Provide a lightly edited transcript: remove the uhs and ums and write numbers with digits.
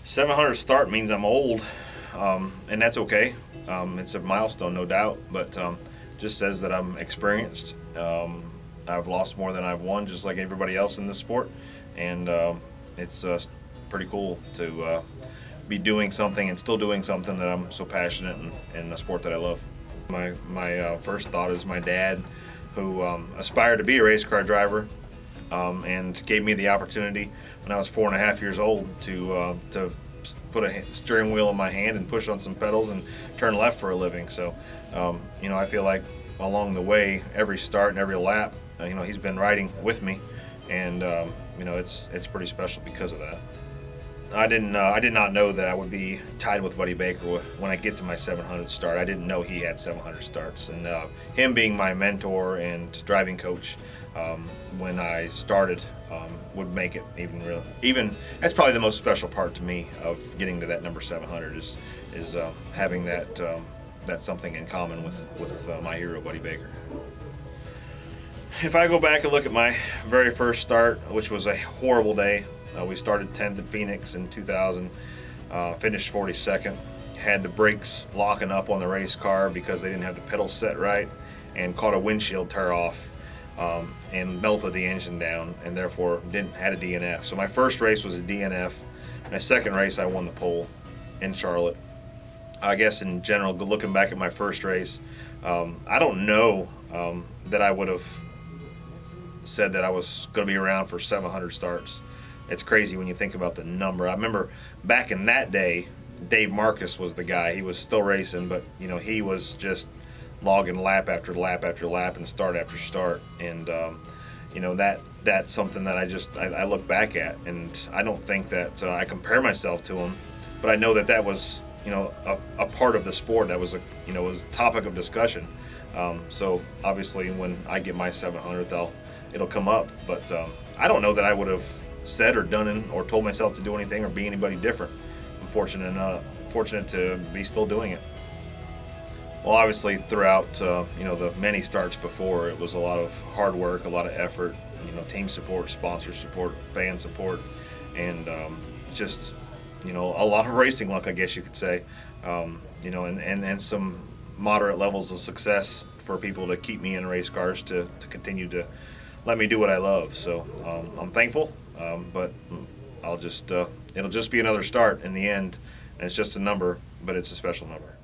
700 start means I'm old, and that's okay. It's a milestone, no doubt, but just says that I'm experienced. I've lost more than I've won, just like everybody else in this sport, and it's pretty cool to be doing something and still doing something that I'm so passionate in a sport that I love. My first thought is my dad, who aspired to be a race car driver, and gave me the opportunity when I was 4.5 years old to put a steering wheel in my hand and push on some pedals and turn left for a living. So, I feel like along the way, every start and every lap, he's been riding with me, and it's pretty special because of that. I did not know that I would be tied with Buddy Baker when I get to my 700th start. I didn't know he had 700 starts, and him being my mentor and driving coach when I started would make it even. That's probably the most special part to me of getting to that number 700 is having that's something in common with my hero Buddy Baker. If I go back and look at my very first start, which was a horrible day. We started 10th in Phoenix in 2000, finished 42nd, had the brakes locking up on the race car because they didn't have the pedals set right, and caught a windshield tear off and melted the engine down, and therefore had a DNF. So my first race was a DNF. My second race I won the pole in Charlotte. I guess in general, looking back at my first race, I don't know that I would have said that I was going to be around for 700 starts. It's crazy when you think about the number. I remember back in that day, Dave Marcus was the guy. He was still racing, but he was just logging lap after lap after lap and start after start. And that's something that I look back at, and I don't think that I compare myself to him, but I know that was a part of the sport. That was was a topic of discussion. So obviously when I get my 700th, it'll come up, but I don't know that I would have said or done or told myself to do anything or be anybody different. I'm fortunate to be still doing it. Well, obviously throughout the many starts before, it was a lot of hard work, a lot of effort, team support, sponsor support, fan support, and just a lot of racing luck, I guess you could say, and some moderate levels of success for people to keep me in race cars to continue to let me do what I love. So I'm thankful, but it'll just be another start in the end, and it's just a number, but it's a special number.